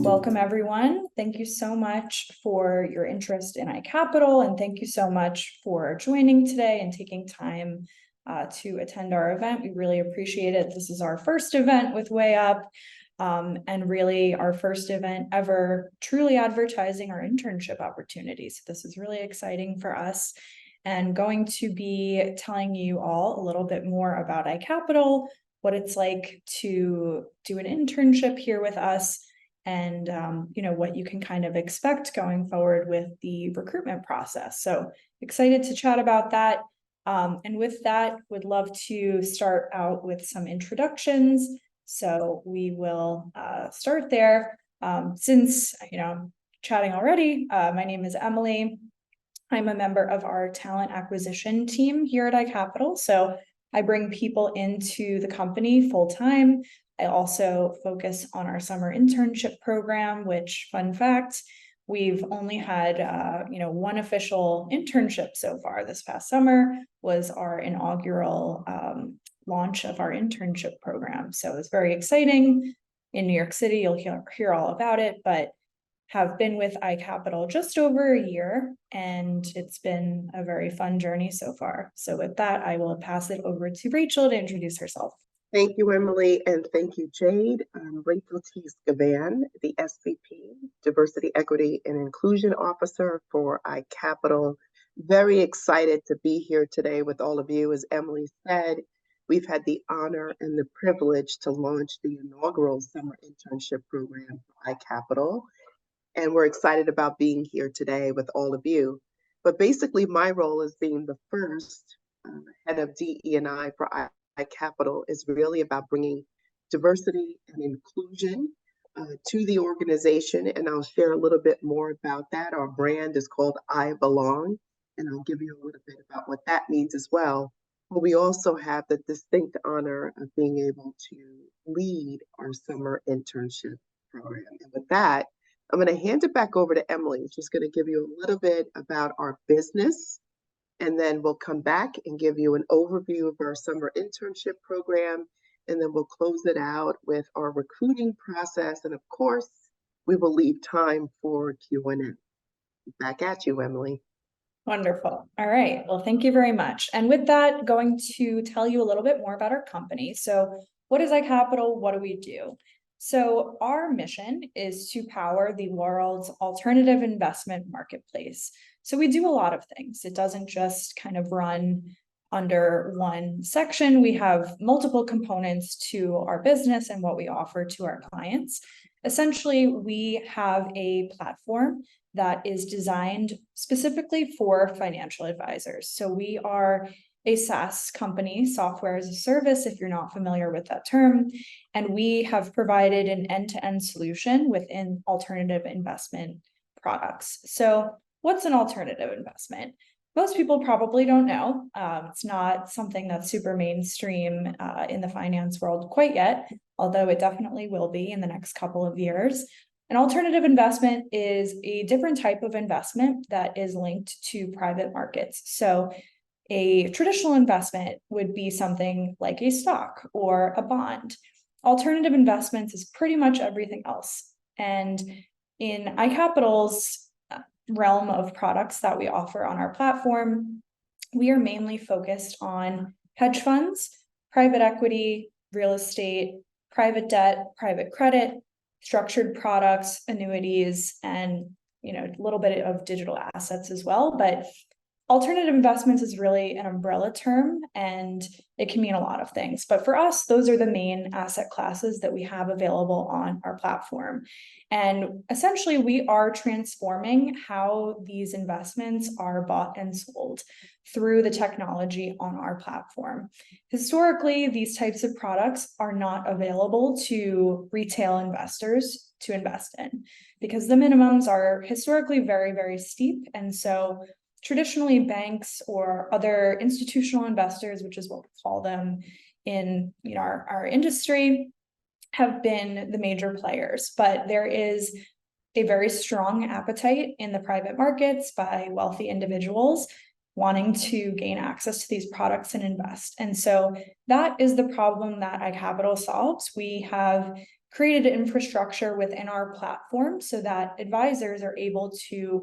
Welcome, everyone. Thank you so much for your interest in iCapital, and thank you so much for joining today and taking time to attend our event. We really appreciate it. This is our first event with Way Up, and really our first event ever truly advertising our internship opportunities. This is really exciting for us, and going to be telling you all a little bit more about iCapital, what it's like to do an internship here with us, and what you can kind of expect going forward with the recruitment process. So excited to chat about that. And with that, would love to start out with some introductions. So we will start there. Since I'm chatting already, my name is Emily. I'm a member of our talent acquisition team here at iCapital. So I bring people into the company full time. I also focus on our summer internship program, which, fun fact, we've only had one official internship so far. This past summer was our inaugural launch of our internship program. So it's very exciting. In New York City, you'll hear all about it, but have been with iCapital just over a year, and it's been a very fun journey so far. So with that, I will pass it over to Rachel to introduce herself. Thank you, Emily, and thank you, Jade. I'm Rachel T. Scavan, the SVP, Diversity, Equity, and Inclusion Officer for iCapital. Very excited to be here today with all of you. As Emily said, we've had the honor and the privilege to launch the inaugural summer internship program for iCapital, and we're excited about being here today with all of you. But basically, my role as being the first head of DE&I for iCapital is really about bringing diversity and inclusion to the organization, and I'll share a little bit more about that. Our brand is called I Belong, and I'll give you a little bit about what that means as well. But we also have the distinct honor of being able to lead our summer internship program. And with that, I'm going to hand it back over to Emily. She's going to give you a little bit about our business, and then we'll come back and give you an overview of our summer internship program, and then we'll close it out with our recruiting process. And of course, we will leave time for Q&A. Back at you, Emily. Wonderful. All right. Well, thank you very much. And with that, going to tell you a little bit more about our company. So what is iCapital? What do we do? So our mission is to power the world's alternative investment marketplace. So we do a lot of things. It doesn't just kind of run under one section. We have multiple components to our business and what we offer to our clients. Essentially, we have a platform that is designed specifically for financial advisors. So we are a SaaS company, software as a service, if you're not familiar with that term. And we have provided an end-to-end solution within alternative investment products. So what's an alternative investment? Most people probably don't know. It's not something that's super mainstream in the finance world quite yet, although it definitely will be in the next couple of years. An alternative investment is a different type of investment that is linked to private markets. So a traditional investment would be something like a stock or a bond. Alternative investments is pretty much everything else. And in iCapital's realm of products that we offer on our platform, we are mainly focused on hedge funds, private equity, real estate, private debt, private credit, structured products, annuities, and a little bit of digital assets as well. But alternative investments is really an umbrella term, and it can mean a lot of things. But for us, those are the main asset classes that we have available on our platform. And essentially, we are transforming how these investments are bought and sold through the technology on our platform. Historically, these types of products are not available to retail investors to invest in because the minimums are historically very, very steep. And so traditionally, banks or other institutional investors, which is what we call them in our industry, have been the major players. But there is a very strong appetite in the private markets by wealthy individuals wanting to gain access to these products and invest. And so that is the problem that iCapital solves. We have created infrastructure within our platform so that advisors are able to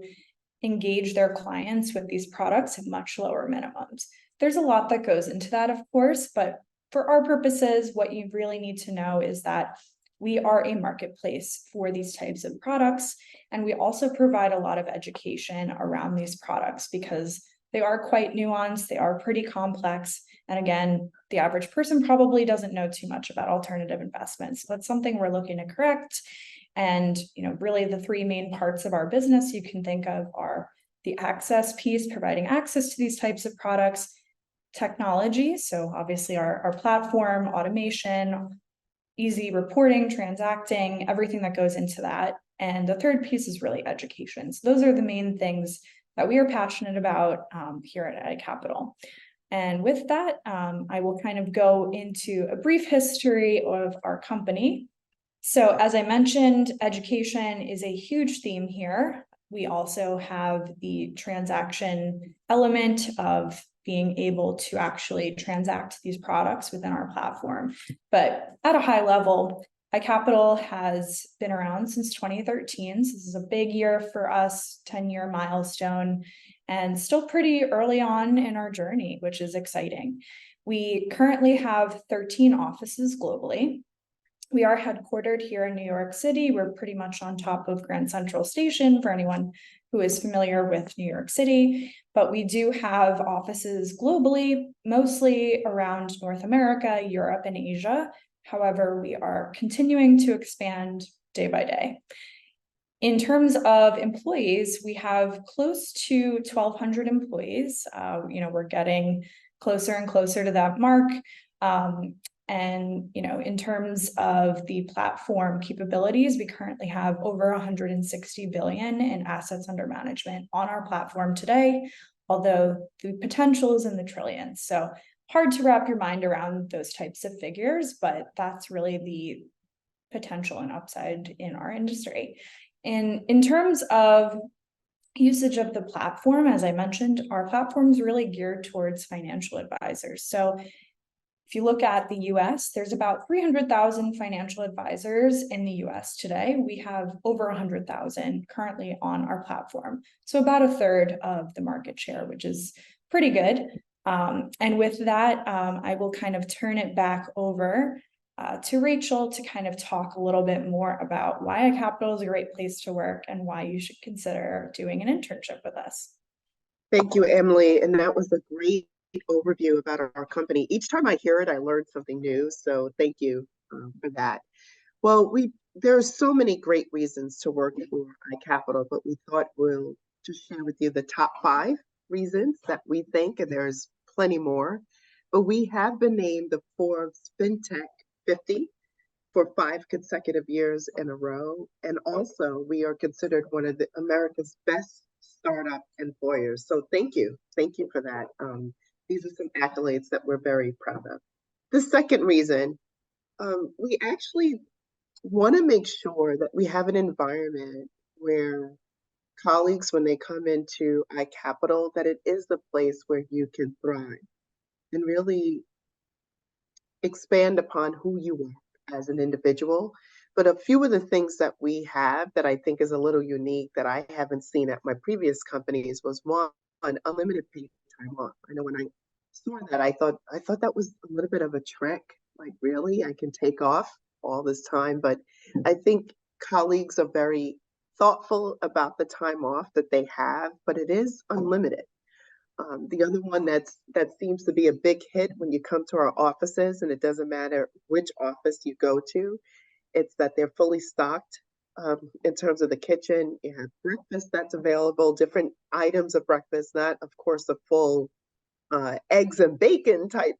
engage their clients with these products at much lower minimums. There's a lot that goes into that, of course, but for our purposes, what you really need to know is that we are a marketplace for these types of products. And we also provide a lot of education around these products because they are quite nuanced, they are pretty complex. And again, the average person probably doesn't know too much about alternative investments. That's something we're looking to correct. And really the three main parts of our business you can think of are the access piece, providing access to these types of products, technology, so obviously our platform, automation, easy reporting, transacting, everything that goes into that. And the third piece is really education. So those are the main things that we are passionate about here at iCapital. And with that, I will kind of go into a brief history of our company. So as I mentioned, education is a huge theme here. We also have the transaction element of being able to actually transact these products within our platform. But at a high level, iCapital has been around since 2013. So this is a big year for us, 10-year milestone, and still pretty early on in our journey, which is exciting. We currently have 13 offices globally. We are headquartered here in New York City. We're pretty much on top of Grand Central Station for anyone who is familiar with New York City, but we do have offices globally, mostly around North America, Europe, and Asia. However, we are continuing to expand day by day. In terms of employees, we have close to 1,200 employees. We're getting closer and closer to that mark. And in terms of the platform capabilities, we currently have over 160 billion in assets under management on our platform today, although the potential is in the trillions. So hard to wrap your mind around those types of figures, but that's really the potential and upside in our industry. In terms of usage of the platform, as I mentioned, our platform is really geared towards financial advisors. So if you look at the US, there's about 300,000 financial advisors in the US today. We have over 100,000 currently on our platform. So about a third of the market share, which is pretty good. And with that, I will kind of turn it back over to Rachel to kind of talk a little bit more about why iCapital is a great place to work and why you should consider doing an internship with us. Thank you, Emily. And that was a great overview about our company. Each time I hear it, I learn something new. So thank you for that. Well, there are so many great reasons to work for iCapital, but we thought we'll just share with you the top 5 reasons that we think, and there's plenty more. But we have been named the Forbes FinTech 50 for 5 consecutive years in a row. And also, we are considered one of America's best startup employers. So thank you. Thank you for that. These are some accolades that we're very proud of. The second reason, we actually want to make sure that we have an environment where colleagues, when they come into iCapital, that it is the place where you can thrive and really expand upon who you are as an individual. But a few of the things that we have that I think is a little unique that I haven't seen at my previous companies was one, unlimited paid time off. I know when I saw that, I thought that was a little bit of a trick. Like, really, I can take off all this time? But I think colleagues are very thoughtful about the time off that they have, but it is unlimited. The other one that seems to be a big hit when you come to our offices, and it doesn't matter which office you go to, it's that they're fully stocked in terms of the kitchen. You have breakfast that's available, different items of breakfast, not, of course, a full eggs and bacon type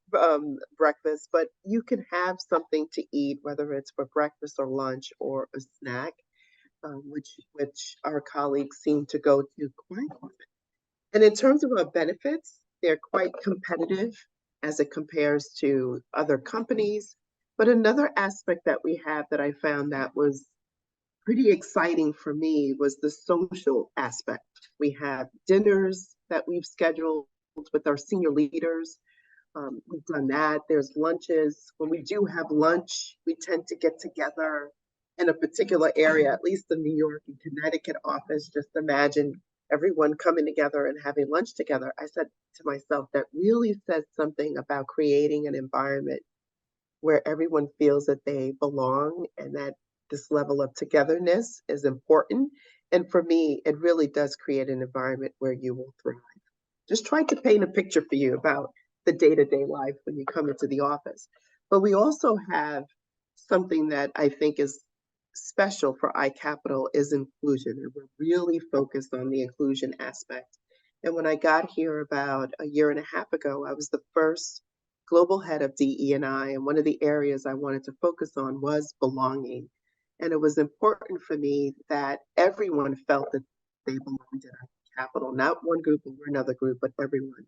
breakfast, but you can have something to eat, whether it's for breakfast or lunch or a snack, which our colleagues seem to go to quite often. And in terms of our benefits, they're quite competitive as it compares to other companies. But another aspect that we have that I found that was pretty exciting for me was the social aspect. We have dinners that we've scheduled with our senior leaders. We've done that. There's lunches. When we do have lunch, we tend to get together in a particular area, at least the New York and Connecticut office. Just imagine everyone coming together and having lunch together. I said to myself, that really says something about creating an environment where everyone feels that they belong and that this level of togetherness is important. And for me, it really does create an environment where you will thrive. Just trying to paint a picture for you about the day-to-day life when you come into the office. But we also have something that I think is special for iCapital is inclusion. And we're really focused on the inclusion aspect. And when I got here about a year and a half ago, I was the first global head of DE&I, and one of the areas I wanted to focus on was belonging. And it was important for me that everyone felt that they belonged at iCapital, not one group or another group, but everyone.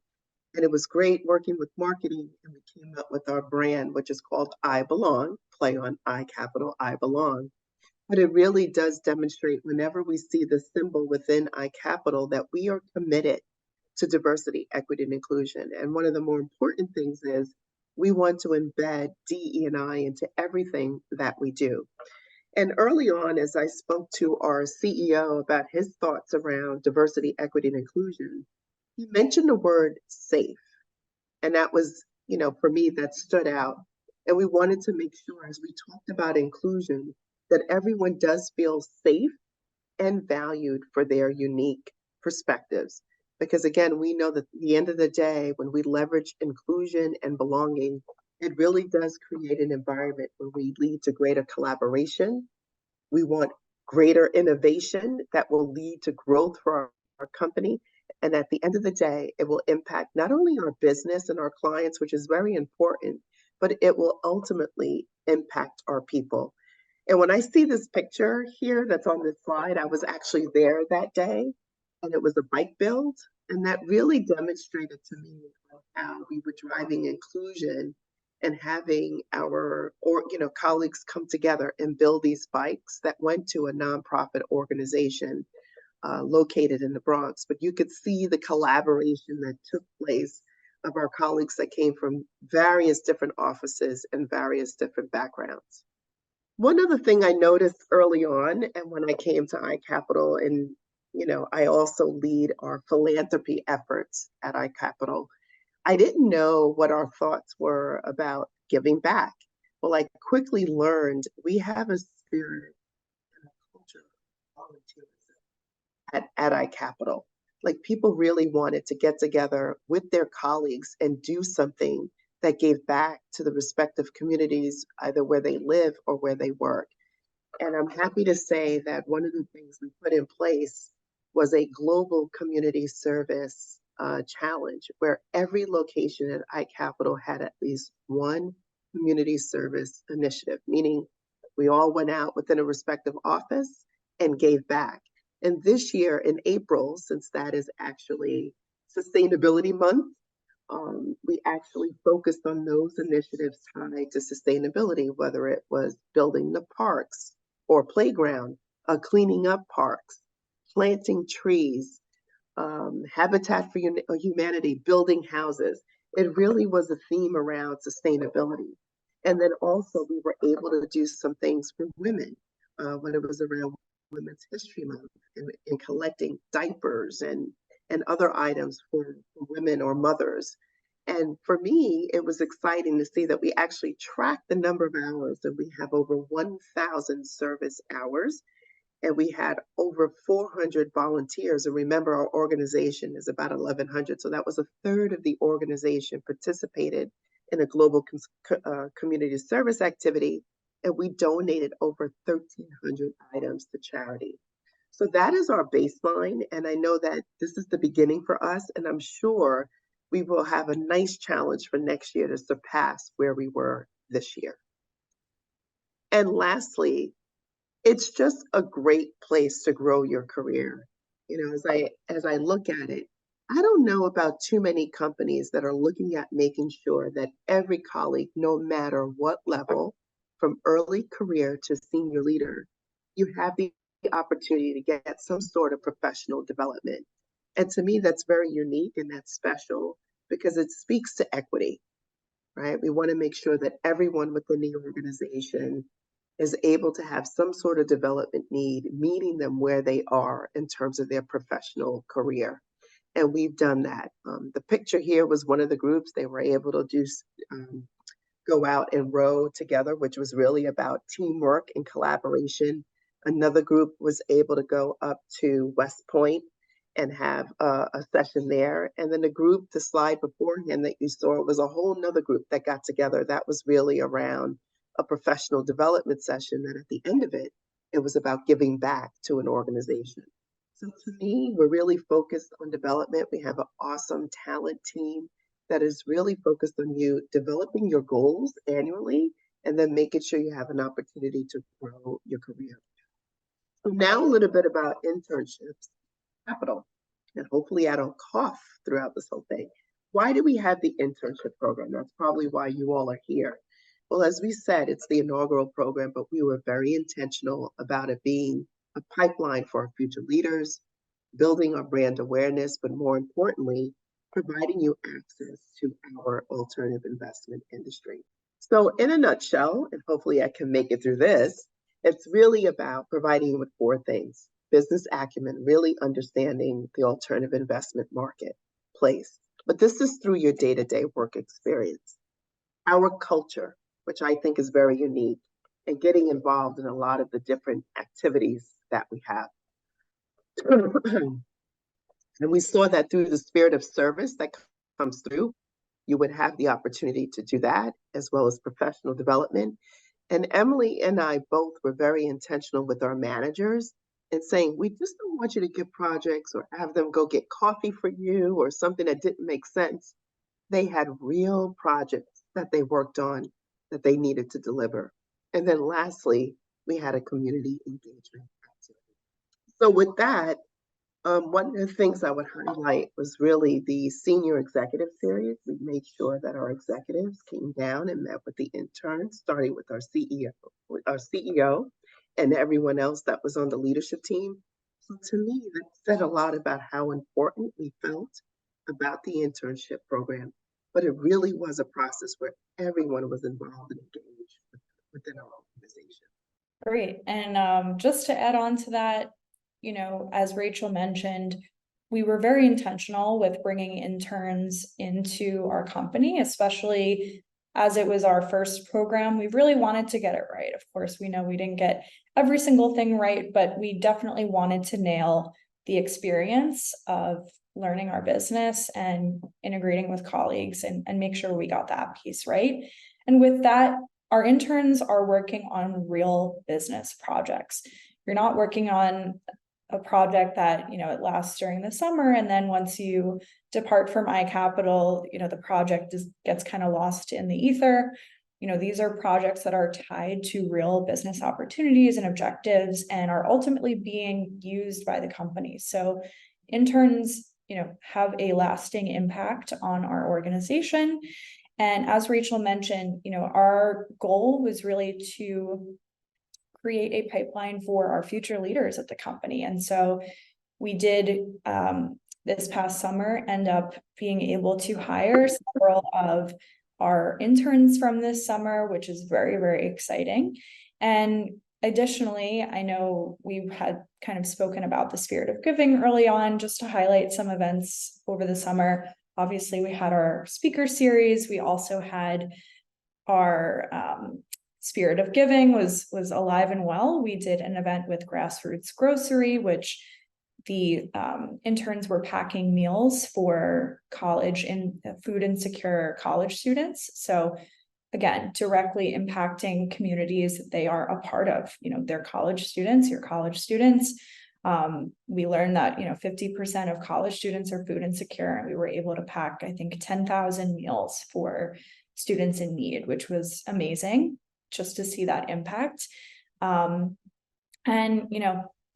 And it was great working with marketing, and we came up with our brand, which is called I Belong, play on iCapital, I Belong. But it really does demonstrate whenever we see the symbol within iCapital that we are committed to diversity, equity, and inclusion. And one of the more important things is we want to embed DE&I into everything that we do. And early on, as I spoke to our CEO about his thoughts around diversity, equity, and inclusion, he mentioned the word safe. And that was, for me, that stood out. And we wanted to make sure, as we talked about inclusion, that everyone does feel safe and valued for their unique perspectives. Because again, we know that at the end of the day, when we leverage inclusion and belonging, it really does create an environment where we lead to greater collaboration. We want greater innovation that will lead to growth for our company. And at the end of the day, it will impact not only our business and our clients, which is very important, but it will ultimately impact our people. And when I see this picture here that's on this slide, I was actually there that day, and it was a bike build. And that really demonstrated to me how we were driving inclusion and having our colleagues come together and build these bikes that went to a nonprofit organization located in the Bronx. But you could see the collaboration that took place of our colleagues that came from various different offices and various different backgrounds. One other thing I noticed early on, and when I came to iCapital, and I also lead our philanthropy efforts at iCapital, I didn't know what our thoughts were about giving back. Well, I quickly learned we have a spirit and a culture of volunteerism at iCapital. Like, people really wanted to get together with their colleagues and do something that gave back to the respective communities, either where they live or where they work. And I'm happy to say that one of the things we put in place was a global community service challenge where every location at iCapital had at least one community service initiative, meaning we all went out within a respective office and gave back. And this year in April, since that is actually Sustainability Month, we actually focused on those initiatives tied to sustainability, whether it was building the parks or playground, cleaning up parks, planting trees, Habitat for Humanity, building houses. It really was a theme around sustainability. And then also we were able to do some things for women when it was around Women's History Month and collecting diapers and other items for women or mothers. And for me, it was exciting to see that we actually tracked the number of hours, and we have over 1,000 service hours, and we had over 400 volunteers. And remember, our organization is about 1,100, so that was a third of the organization participated in a global community service activity, and we donated over 1,300 items to charity. So that is our baseline, and I know that this is the beginning for us, and I'm sure we will have a nice challenge for next year to surpass where we were this year. And lastly, it's just a great place to grow your career. As I look at it, I don't know about too many companies that are looking at making sure that every colleague, no matter what level, from early career to senior leader, you have the opportunity to get some sort of professional development. And to me, that's very unique and that's special because it speaks to equity, right? We want to make sure that everyone within the organization is able to have some sort of development need, meeting them where they are in terms of their professional career. And we've done that. The picture here was one of the groups. They were able to go out and row together, which was really about teamwork and collaboration. Another group was able to go up to West Point and have a session there. And then the slide beforehand that you saw, was a whole nother group that got together. That was really around a professional development session that at the end of it, it was about giving back to an organization. So to me, we're really focused on development. We have an awesome talent team that is really focused on you developing your goals annually and then making sure you have an opportunity to grow your career. So now a little bit about internships, capital, and hopefully I don't cough throughout this whole thing. Why do we have the internship program? That's probably why you all are here. Well, as we said, it's the inaugural program, but we were very intentional about it being a pipeline for our future leaders, building our brand awareness, but more importantly, providing you access to our alternative investment industry. So in a nutshell, and hopefully I can make it through this, it's really about providing you with four things: business acumen, really understanding the alternative investment marketplace. But this is through your day-to-day work experience. Our culture, which I think is very unique, and getting involved in a lot of the different activities that we have. And we saw that through the spirit of service that comes through, you would have the opportunity to do that, as well as professional development. And Emily and I both were very intentional with our managers and saying, we just don't want you to get projects or have them go get coffee for you or something that didn't make sense. They had real projects that they worked on that they needed to deliver. And then lastly, we had a community engagement activity. So with that, one of the things I would highlight was really the senior executive series. We made sure that our executives came down and met with the interns, starting with our CEO and everyone else that was on the leadership team. So to me, that said a lot about how important we felt about the internship program, but it really was a process where everyone was involved and engaged within our organization. Great. And just to add on to that, as Rachel mentioned, we were very intentional with bringing interns into our company, especially as it was our first program. We really wanted to get it right. Of course, we know we didn't get every single thing right, but we definitely wanted to nail the experience of learning our business and integrating with colleagues and make sure we got that piece right. And with that, our interns are working on real business projects. You're not working on a project that, it lasts during the summer. And then once you depart from iCapital, the project gets kind of lost in the ether. These are projects that are tied to real business opportunities and objectives and are ultimately being used by the company. So interns, have a lasting impact on our organization. And as Rachel mentioned, our goal was really to create a pipeline for our future leaders at the company. And so we did this past summer end up being able to hire several of our interns from this summer, which is very, very exciting. And additionally, I know we've had kind of spoken about the spirit of giving early on, just to highlight some events over the summer. Obviously, we had our speaker series. We also had our Spirit of Giving was alive and well. We did an event with Grassroots Grocery, which the interns were packing meals for college and food insecure college students. So again, directly impacting communities that they are a part of, their college students, your college students. We learned that, 50% of college students are food insecure, and we were able to pack, I think, 10,000 meals for students in need, which was amazing just to see that impact. And,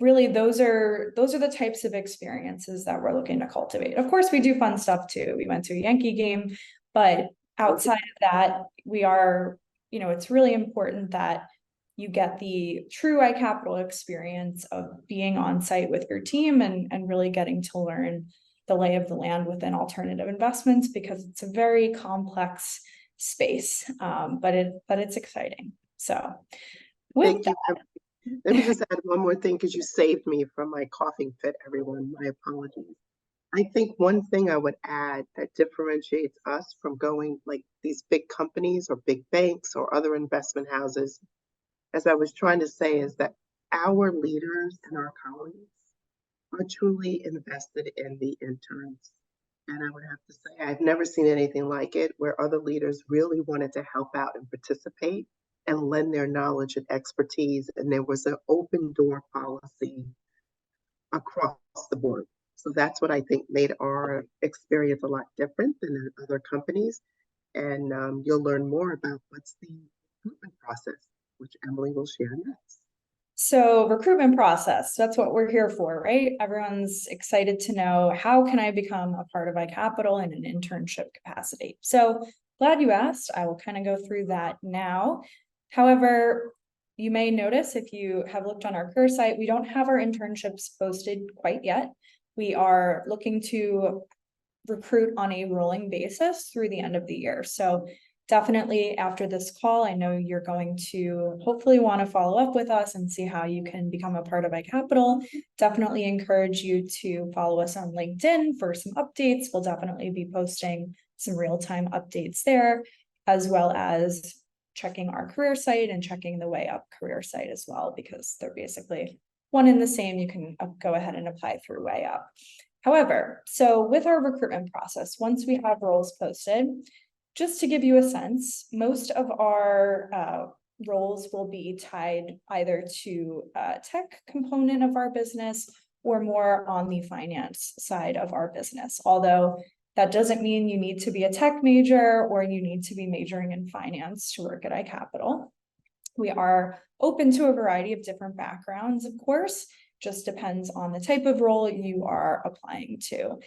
really those are the types of experiences that we're looking to cultivate. Of course, we do fun stuff too. We went to a Yankee game, but outside of that, we are, it's really important that you get the true iCapital experience of being on site with your team and really getting to learn the lay of the land within alternative investments, because it's a very complex space, but it's exciting. So With Thank you. Let me just add one more thing because you saved me from my coughing fit, everyone. My apologies. I think one thing I would add that differentiates us from going like these big companies or big banks or other investment houses, as I was trying to say, is that our leaders and our colleagues are truly invested in the interns. And I would have to say, I've never seen anything like it where other leaders really wanted to help out and participate and lend their knowledge and expertise. And there was an open door policy across the board. So that's what I think made our experience a lot different than in other companies. And you'll learn more about what's the recruitment process, which Emily will share next. So recruitment process, that's what we're here for, right? Everyone's excited to know, how can I become a part of iCapital in an internship capacity? So glad you asked. I will kind of go through that now. However, you may notice if you have looked on our career site, we don't have our internships posted quite yet. We are looking to recruit on a rolling basis through the end of the year. So definitely after this call, I know you're going to hopefully want to follow up with us and see how you can become a part of iCapital. Definitely encourage you to follow us on LinkedIn for some updates. We'll definitely be posting some real-time updates there, as well as checking our career site and checking the Way Up career site as well, because they're basically one and the same. You can go ahead and apply through Way Up. However, so with our recruitment process, once we have roles posted, just to give you a sense, most of our roles will be tied either to a tech component of our business or more on the finance side of our business. Although that doesn't mean you need to be a tech major or you need to be majoring in finance to work at iCapital. We are open to a variety of different backgrounds, of course, just depends on the type of role you are applying to.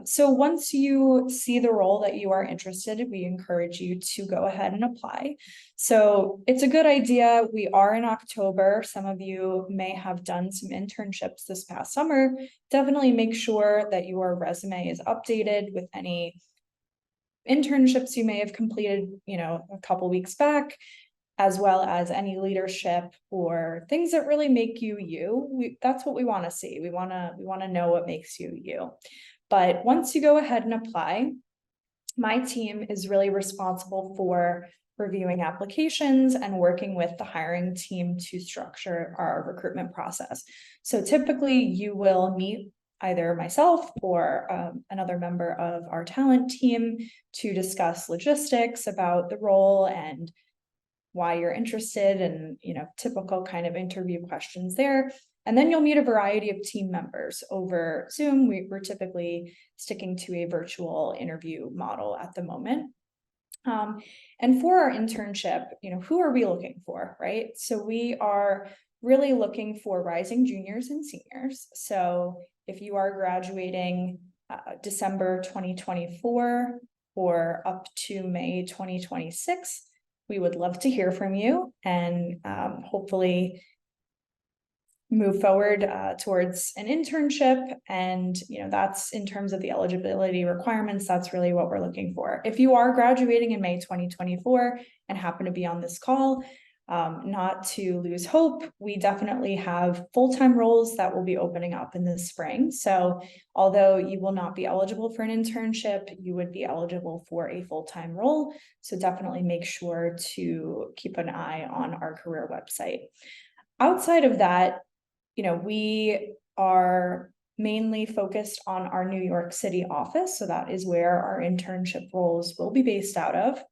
So once you see the role that you are interested in, we encourage you to go ahead and apply. So it's a good idea. We are in October. Some of you may have done some internships this past summer. Definitely make sure that your resume is updated with any internships you may have completed, a couple weeks back, as well as any leadership or things that really make you you. That's what we want to see. We want to know what makes you you. But once you go ahead and apply, my team is really responsible for reviewing applications and working with the hiring team to structure our recruitment process. So typically you will meet either myself or another member of our talent team to discuss logistics about the role and why you're interested, and typical kind of interview questions there. And then you'll meet a variety of team members over Zoom. We're typically sticking to a virtual interview model at the moment. And for our internship, who are we looking for, right? So we are really looking for rising juniors and seniors. So if you are graduating December 2024 or up to May 2026, we would love to hear from you and hopefully move forward towards an internship. And, that's in terms of the eligibility requirements, that's really what we're looking for. If you are graduating in May 2024 and happen to be on this call, not to lose hope, we definitely have full-time roles that will be opening up in the spring. So although you will not be eligible for an internship, you would be eligible for a full-time role. So definitely make sure to keep an eye on our career website. Outside of that, we are mainly focused on our New York City office. So that is where our internship roles will be based out of.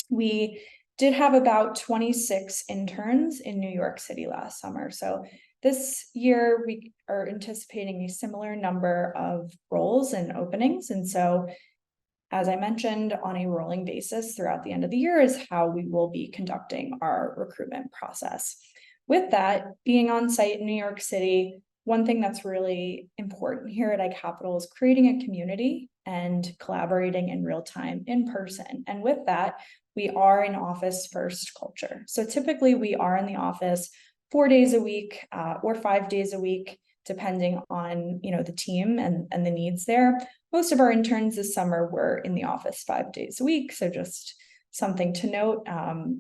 We did have about 26 interns in New York City last summer. So this year we are anticipating a similar number of roles and openings. And so, as I mentioned, on a rolling basis throughout the end of the year is how we will be conducting our recruitment process. With that, being on site in New York City, one thing that's really important here at iCapital is creating a community and collaborating in real time in person. And with that, we are an office first culture. So typically we are in the office 4 days a week or 5 days a week, depending on the team and the needs there. Most of our interns this summer were in the office 5 days a week. So just something to note,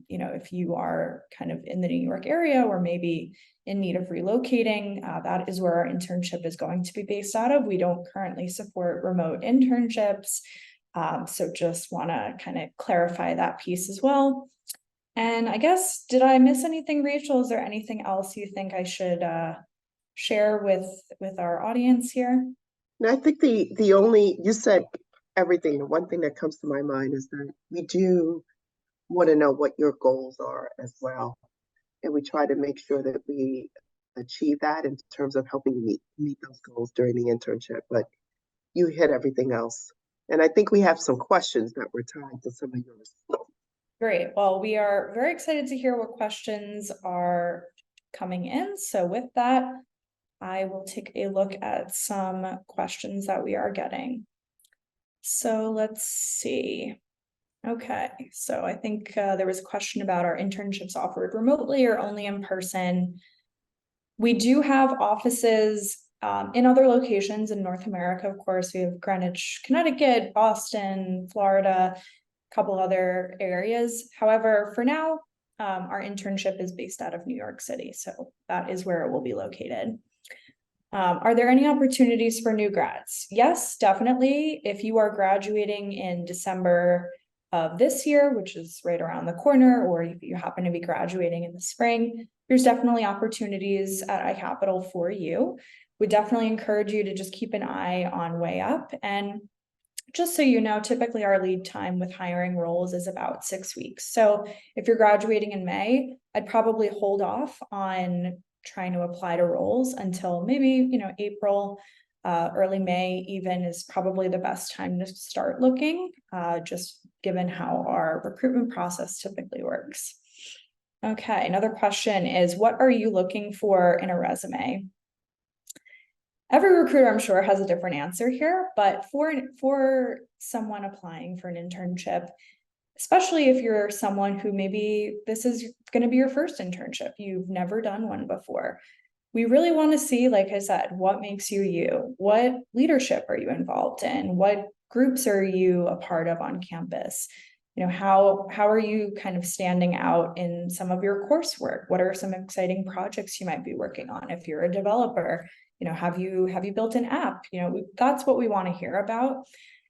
if you are kind of in the New York area or maybe in need of relocating, that is where our internship is going to be based out of. We don't currently support remote internships. So just want to kind of clarify that piece as well. And I guess, did I miss anything, Rachel? Is there anything else you think I should share with our audience here? And I think the only, you said everything. The one thing that comes to my mind is that we do want to know what your goals are as well. And we try to make sure that we achieve that in terms of helping you meet those goals during the internship. But you hit everything else. And I think we have some questions that were tied to some of yours. Great. Well, we are very excited to hear what questions are coming in. So with that, I will take a look at some questions that we are getting. So let's see. Okay, so I think there was a question about our internships offered remotely or only in person. We do have offices in other locations in North America. Of course, we have Greenwich, Connecticut, Boston, Florida, a couple other areas. However, for now, our internship is based out of New York City, so that is where it will be located. Are there any opportunities for new grads? Yes, definitely. If you are graduating in December of this year, which is right around the corner, or if you happen to be graduating in the spring, there's definitely opportunities at iCapital for you. We definitely encourage you to just keep an eye on Way Up. And just so you know, typically our lead time with hiring roles is about 6 weeks. So if you're graduating in May, I'd probably hold off on trying to apply to roles until maybe, April, early May even is probably the best time to start looking, just given how our recruitment process typically works. Okay, another question is, what are you looking for in a resume? Every recruiter, I'm sure, has a different answer here, but for someone applying for an internship, especially if you're someone who maybe this is going to be your first internship, you've never done one before, we really want to see, like I said, what makes you you? What leadership are you involved in? What groups are you a part of on campus? How are you kind of standing out in some of your coursework? What are some exciting projects you might be working on? If you're a developer, have you built an app? That's what we want to hear about.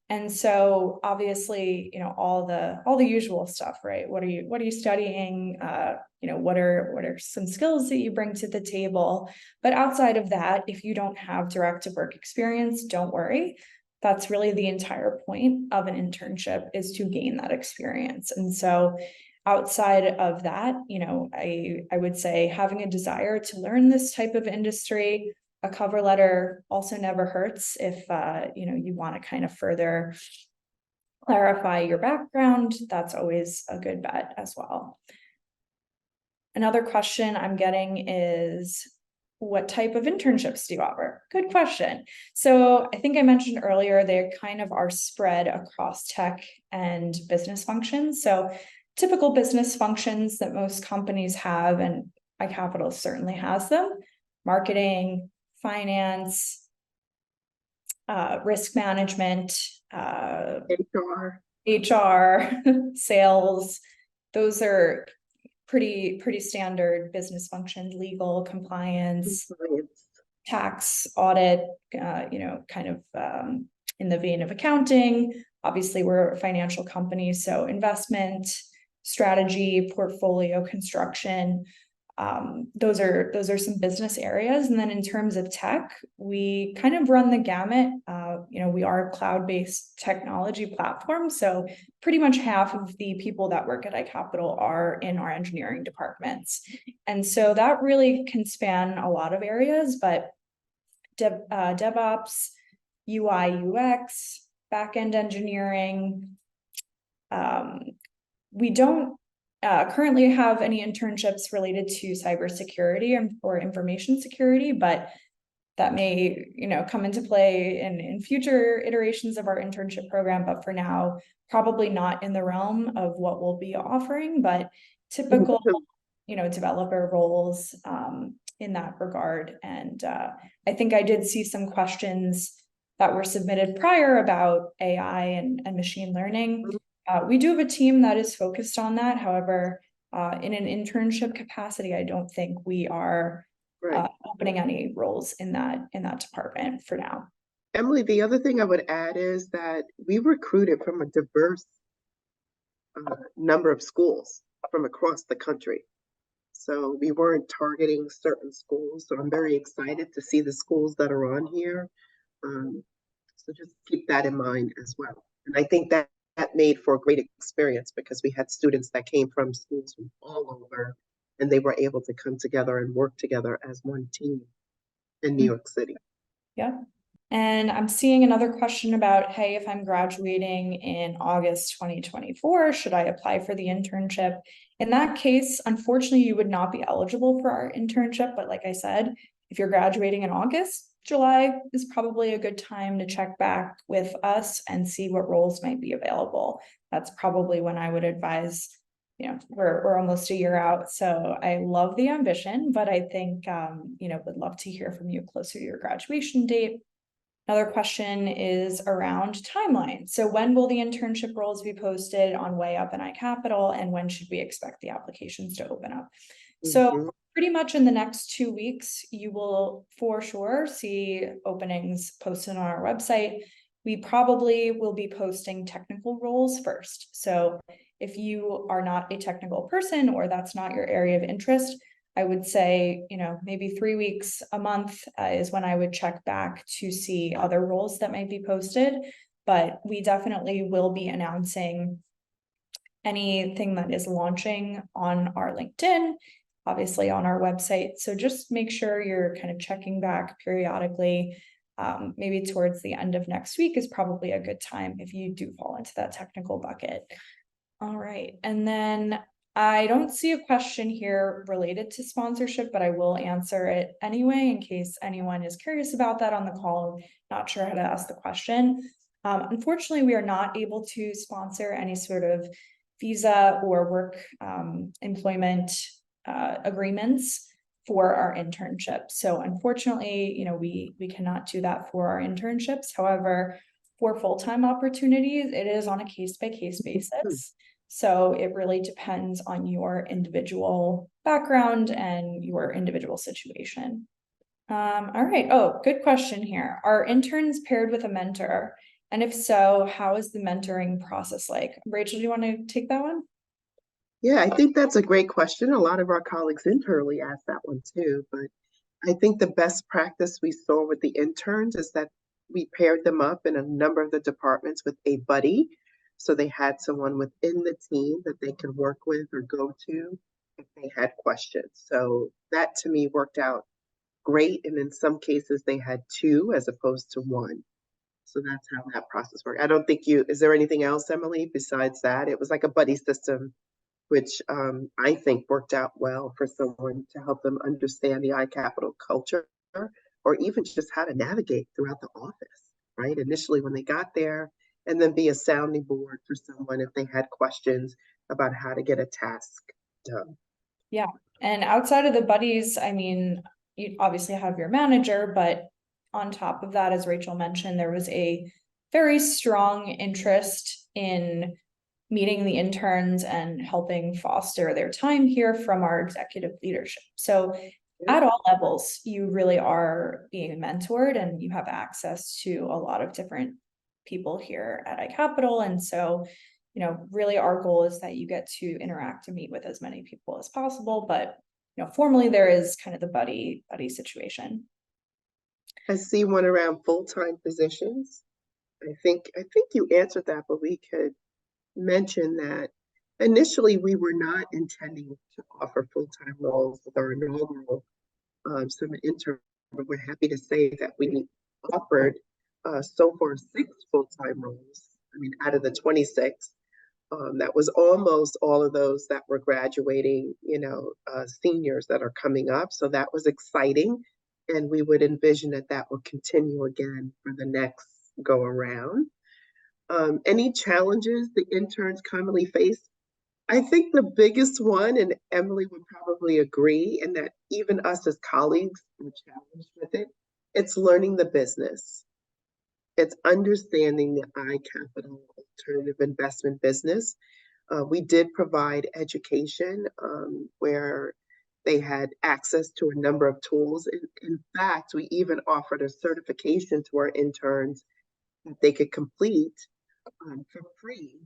And so obviously, all the usual stuff, right? What are you studying? What are some skills that you bring to the table? But outside of that, if you don't have direct work experience, don't worry. That's really the entire point of an internship, is to gain that experience. And so outside of that, I would say having a desire to learn this type of industry, a cover letter also never hurts if you want to kind of further clarify your background. That's always a good bet as well. Another question I'm getting is, what type of internships do you offer? Good question. So I think I mentioned earlier, they kind of are spread across tech and business functions. So typical business functions that most companies have, and iCapital certainly has them: marketing, finance, risk management, HR, sales. Those are pretty standard business functions: legal, compliance, tax, audit, kind of in the vein of accounting. Obviously, we're a financial company, so investment, strategy, portfolio construction. Those are some business areas. And then in terms of tech, we kind of run the gamut. We are a cloud-based technology platform. So pretty much half of the people that work at iCapital are in our engineering departments. And so that really can span a lot of areas, but DevOps, UI, UX, backend engineering. We don't currently have any internships related to cybersecurity or information security, but that may, come into play in future iterations of our internship program. But for now, probably not in the realm of what we'll be offering, but typical, developer roles in that regard. And I think I did see some questions that were submitted prior about AI and machine learning. We do have a team that is focused on that. However, in an internship capacity, I don't think we are Right. opening any roles in that department for now. Emily, the other thing I would add is that we recruited from a diverse number of schools from across the country. So we weren't targeting certain schools. So I'm very excited to see the schools that are on here. So just keep that in mind as well. And I think that that made for a great experience because we had students that came from schools from all over, and they were able to come together and work together as one team in New York City. Yeah. And I'm seeing another question about, hey, if I'm graduating in August 2024, should I apply for the internship? In that case, unfortunately, you would not be eligible for our internship. But like I said, if you're graduating in August, July is probably a good time to check back with us and see what roles might be available. That's probably when I would advise, we're almost a year out. So I love the ambition, but I think, would love to hear from you closer to your graduation date. Another question is around timeline. So when will the internship roles be posted on Way Up and iCapital, and when should we expect the applications to open up? So pretty much in the next 2 weeks, you will for sure see openings posted on our website. We probably will be posting technical roles first. So if you are not a technical person or that's not your area of interest, I would say, maybe 3 weeks, a month is when I would check back to see other roles that might be posted. But we definitely will be announcing anything that is launching on our LinkedIn, obviously on our website. So just make sure you're kind of checking back periodically. Maybe towards the end of next week is probably a good time if you do fall into that technical bucket. All right. And then I don't see a question here related to sponsorship, but I will answer it anyway in case anyone is curious about that on the call, not sure how to ask the question. Unfortunately, we are not able to sponsor any sort of visa or work employment agreements for our internships. So unfortunately, we cannot do that for our internships. However, for full-time opportunities, it is on a case-by-case basis. So it really depends on your individual background and your individual situation. All right. Oh, good question here. Are interns paired with a mentor? And if so, how is the mentoring process like? Rachel, do you want to take that one? Yeah, I think that's a great question. A lot of our colleagues internally ask that one too, but I think the best practice we saw with the interns is that we paired them up in a number of the departments with a buddy. So they had someone within the team that they could work with or go to if they had questions. So that to me worked out great. And in some cases, they had two as opposed to one. So that's how that process worked. I don't think is there anything else, Emily, besides that? It was like a buddy system, which I think worked out well for someone to help them understand the iCapital culture or even just how to navigate throughout the office, right? Initially when they got there, and then be a sounding board for someone if they had questions about how to get a task done. Yeah. And outside of the buddies, I mean, you obviously have your manager, but on top of that, as Rachel mentioned, there was a very strong interest in meeting the interns and helping foster their time here from our executive leadership. So at all levels, you really are being mentored and you have access to a lot of different people here at iCapital. And so, really our goal is that you get to interact and meet with as many people as possible. But, formally there is kind of the buddy situation. I see one around full-time positions. I think you answered that, but we could mention that initially we were not intending to offer full-time roles with our inaugural summer intern, but we're happy to say that we offered so far 6 full-time roles. I mean, out of the 26, that was almost all of those that were graduating, seniors that are coming up. So that was exciting. And we would envision that that will continue again for the next go around. Any challenges the interns commonly face? I think the biggest one, and Emily would probably agree, and that even us as colleagues are challenged with it, it's learning the business. It's understanding the iCapital alternative investment business. We did provide education where they had access to a number of tools. In fact, we even offered a certification to our interns that they could complete for free.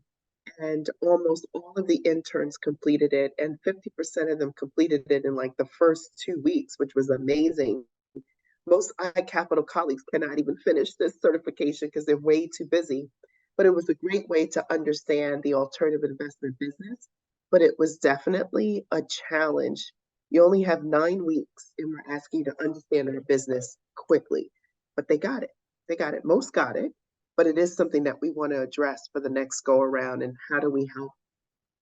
And almost all of the interns completed it, and 50% of them completed it in like the first 2 weeks, which was amazing. Most iCapital colleagues cannot even finish this certification because they're way too busy. But it was a great way to understand the alternative investment business. But it was definitely a challenge. You only have 9 weeks, and we're asking you to understand our business quickly. But they got it. They got it. Most got it. But it is something that we want to address for the next go around. And how do we help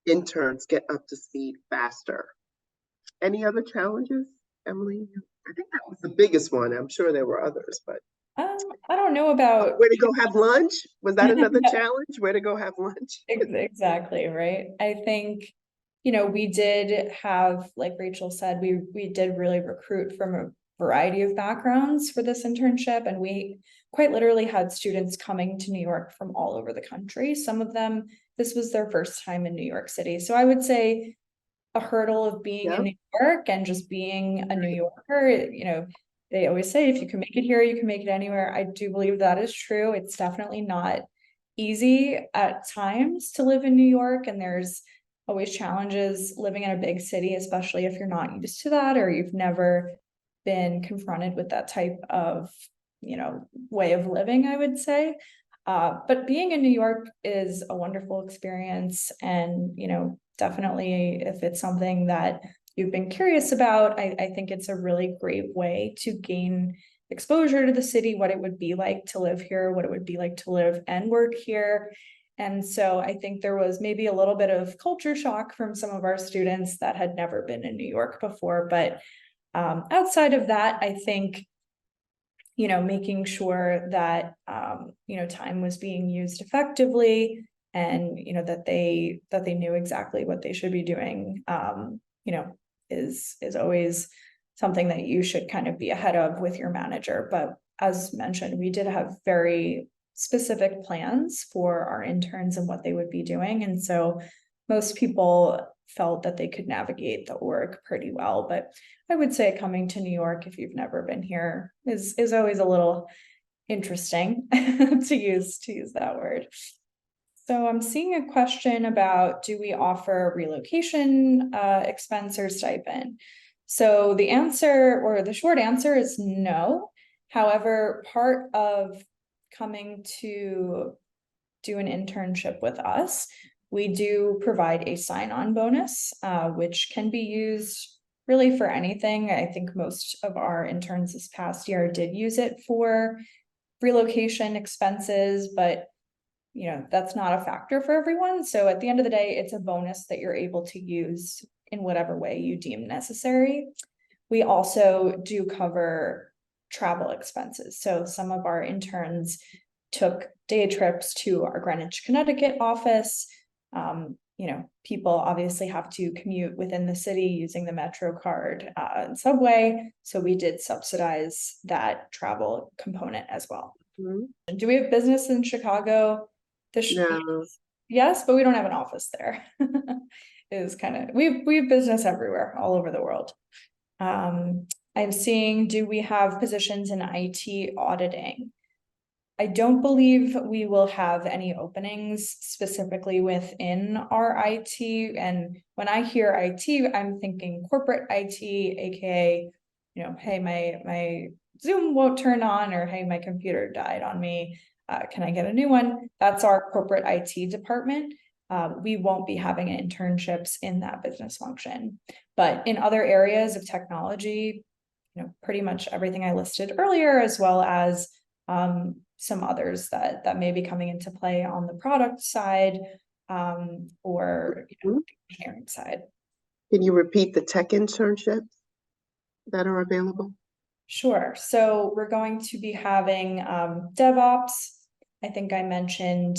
interns get up to speed faster? Any other challenges, Emily? I think that was the biggest one. I'm sure there were others, but I don't know about where to go have lunch? Was that another challenge? Where to go have lunch? exactly, right? I think, we did have, like Rachel said, we did really recruit from a variety of backgrounds for this internship, and we quite literally had students coming to New York from all over the country. Some of them, this was their first time in New York City. So I would say a hurdle of being in New York and just being a New Yorker, they always say if you can make it here, you can make it anywhere. I do believe that is true. It's definitely not easy at times to live in New York, and there's always challenges living in a big city, especially if you're not used to that or you've never been confronted with that type of, way of living, I would say. But being in New York is a wonderful experience, and, definitely if it's something that you've been curious about, I think it's a really great way to gain exposure to the city, what it would be like to live here, what it would be like to live and work here. And so I think there was maybe a little bit of culture shock from some of our students that had never been in New York before. But outside of that, I think, making sure that, time was being used effectively, and, that they knew exactly what they should be doing, is always something that you should kind of be ahead of with your manager. But as mentioned, we did have very specific plans for our interns and what they would be doing. And so most people felt that they could navigate the org pretty well. But I would say coming to New York, if you've never been here, is always a little interesting to use that word. So I'm seeing a question about, do we offer relocation expense or stipend? So the answer, or the short answer, is no. However, part of coming to do an internship with us, we do provide a sign-on bonus, which can be used really for anything. I think most of our interns this past year did use it for relocation expenses, but that's not a factor for everyone. So at the end of the day, it's a bonus that you're able to use in whatever way you deem necessary. We also do cover travel expenses. So some of our interns took day trips to our Greenwich, Connecticut office. People obviously have to commute within the city using the Metro card and subway. So we did subsidize that travel component as well. Mm-hmm. Do we have business in Chicago? No. Yes, but we don't have an office there. It is kind of, we have business everywhere, all over the world. I'm seeing, do we have positions in IT auditing? I don't believe we will have any openings specifically within our IT. And when I hear IT, I'm thinking corporate IT, aka, hey, my Zoom won't turn on, or hey, my computer died on me. Can I get a new one? That's our corporate IT department. We won't be having internships in that business function. But in other areas of technology, pretty much everything I listed earlier, as well as some others that may be coming into play on the product side, or engineering side. Can you repeat the tech internships that are available? Sure. So we're going to be having DevOps. I think I mentioned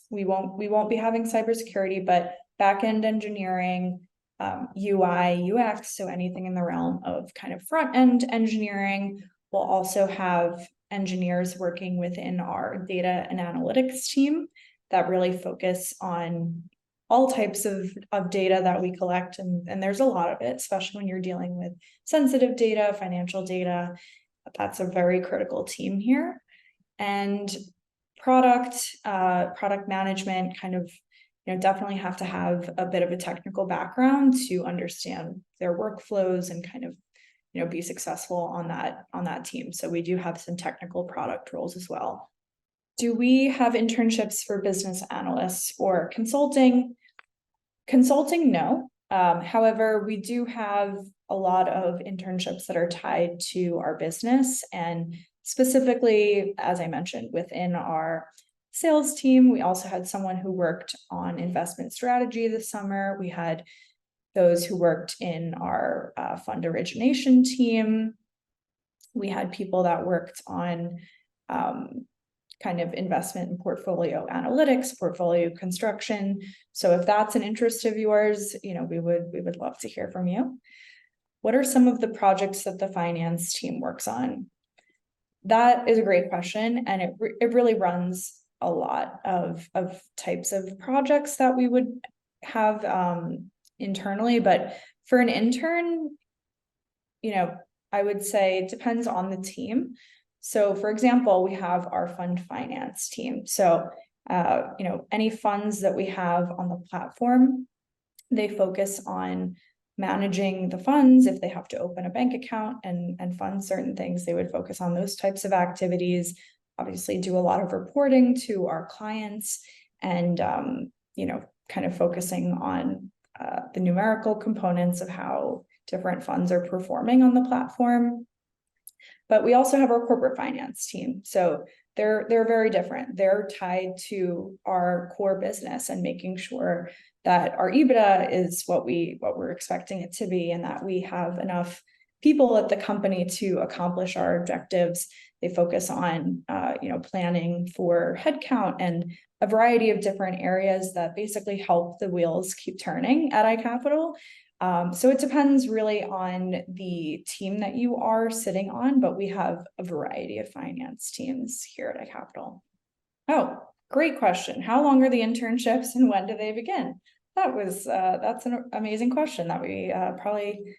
we won't be having cybersecurity, but backend engineering, UI, UX, so anything in the realm of kind of front end engineering. We'll also have engineers working within our data and analytics team that really focus on all types of data that we collect. And there's a lot of it, especially when you're dealing with sensitive data, financial data. That's a very critical team here. And product management kind of, definitely have to have a bit of a technical background to understand their workflows and kind of, be successful on that team. So we do have some technical product roles as well. Do we have internships for business analysts or consulting? Consulting, no. However, we do have a lot of internships that are tied to our business, and specifically, as I mentioned, within our sales team, we also had someone who worked on investment strategy this summer. We had those who worked in our fund origination team. We had people that worked on kind of investment and portfolio analytics, portfolio construction. So if that's an interest of yours, we would love to hear from you. What are some of the projects that the finance team works on? That is a great question, and it really runs a lot of types of projects that we would have internally. But for an intern, I would say it depends on the team. So for example, we have our fund finance team. So, any funds that we have on the platform, they focus on managing the funds. If they have to open a bank account and fund certain things, they would focus on those types of activities, obviously do a lot of reporting to our clients and, kind of focusing on the numerical components of how different funds are performing on the platform. But we also have our corporate finance team. So they're very different. They're tied to our core business and making sure that our EBITDA is what we're expecting it to be, and that we have enough people at the company to accomplish our objectives. They focus on planning for headcount and a variety of different areas that basically help the wheels keep turning at iCapital. So it depends really on the team that you are sitting on, but we have a variety of finance teams here at iCapital. Oh, great question. How long are the internships and when do they begin? That's an amazing question that we probably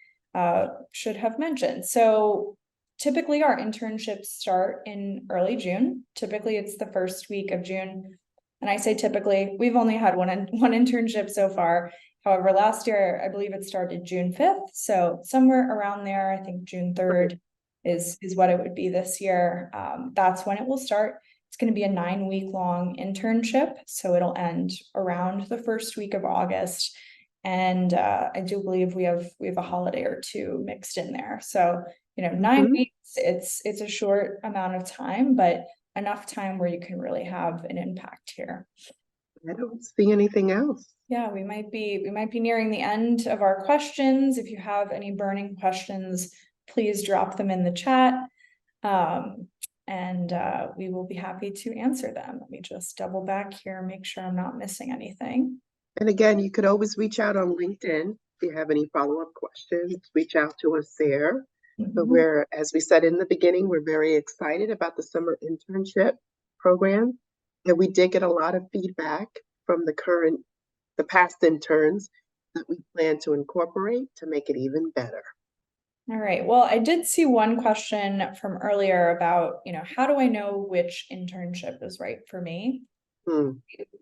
should have mentioned. So typically our internships start in early June. Typically it's the first week of June. And I say typically, we've only had one internship so far. However, last year, I believe it started June 5th. So somewhere around there, I think June 3rd is what it would be this year. That's when it will start. It's going to be a 9-week long internship. So it'll end around the first week of August. And I do believe we have a holiday or two mixed in there. So, 9 weeks, it's a short amount of time, but enough time where you can really have an impact here. I don't see anything else. Yeah, we might be nearing the end of our questions. If you have any burning questions, please drop them in the chat. And we will be happy to answer them. Let me just double back here, make sure I'm not missing anything. And again, you could always reach out on LinkedIn if you have any follow-up questions, reach out to us there. But as we said in the beginning, we're very excited about the summer internship program. And we did get a lot of feedback from the past interns that we plan to incorporate to make it even better. All right. Well, I did see one question from earlier about, how do I know which internship is right for me?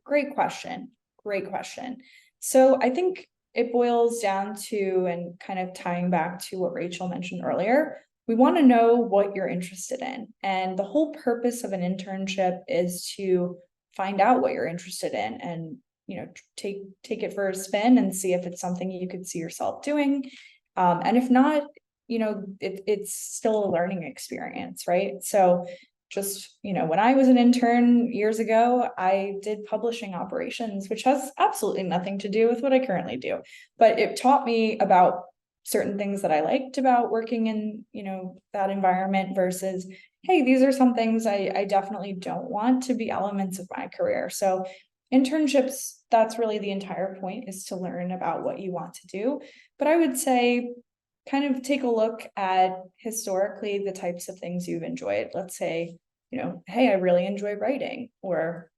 Great question. Great question. So I think it boils down to, and kind of tying back to what Rachel mentioned earlier, we want to know what you're interested in. And the whole purpose of an internship is to find out what you're interested in and, take it for a spin and see if it's something you could see yourself doing. And if not, it's still a learning experience, right? So just, when I was an intern years ago, I did publishing operations, which has absolutely nothing to do with what I currently do, but it taught me about certain things that I liked about working in, that environment versus, hey, these are some things I definitely don't want to be elements of my career. So internships, that's really the entire point, is to learn about what you want to do. But I would say kind of take a look at historically the types of things you've enjoyed. Let's say, hey, I really enjoy writing, or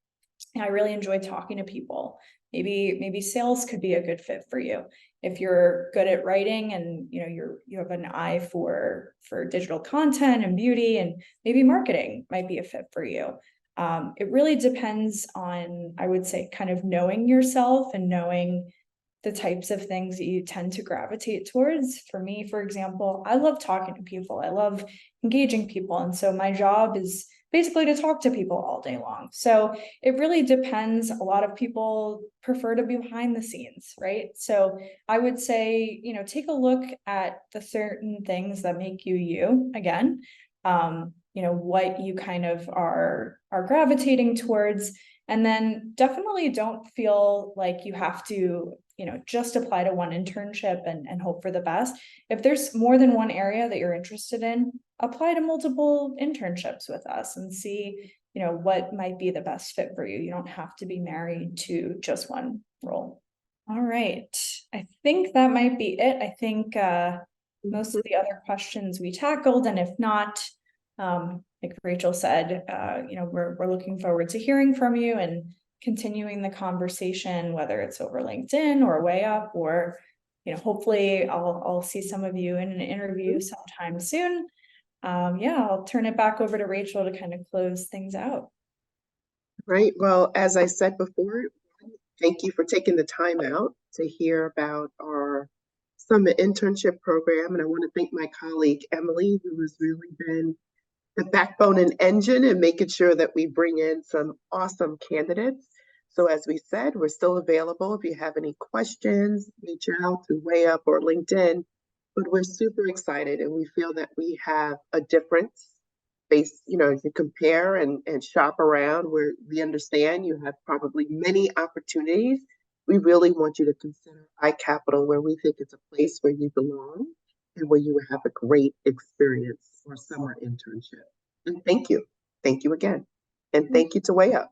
I really enjoy talking to people. Maybe sales could be a good fit for you. If you're good at writing and you have an eye for digital content and beauty, and maybe marketing might be a fit for you. It really depends on, I would say, kind of knowing yourself and knowing the types of things that you tend to gravitate towards. For me, for example, I love talking to people. I love engaging people. And so my job is basically to talk to people all day long. So it really depends. A lot of people prefer to be behind the scenes, right? So I would say, take a look at the certain things that make you you again. What you kind of are gravitating towards. And then definitely don't feel like you have to, just apply to one internship and hope for the best. If there's more than one area that you're interested in, apply to multiple internships with us and see, what might be the best fit for you. You don't have to be married to just one role. All right. I think that might be it. I think most of the other questions we tackled, and if not, like Rachel said, we're looking forward to hearing from you and continuing the conversation, whether it's over LinkedIn or Way Up, or hopefully I'll see some of you in an interview sometime soon. I'll turn it back over to Rachel to kind of close things out. Right. Well, as I said before, thank you for taking the time out to hear about our summer internship program. And I want to thank my colleague, Emily, who has really been the backbone and engine in making sure that we bring in some awesome candidates. So as we said, we're still available. If you have any questions, reach out through Way Up or LinkedIn. But we're super excited, and we feel that we have a difference based, you compare and shop around where we understand you have probably many opportunities. We really want you to consider iCapital, where we think it's a place where you belong and where you will have a great experience or summer internship. And thank you. Thank you again. And thank you to Way Up.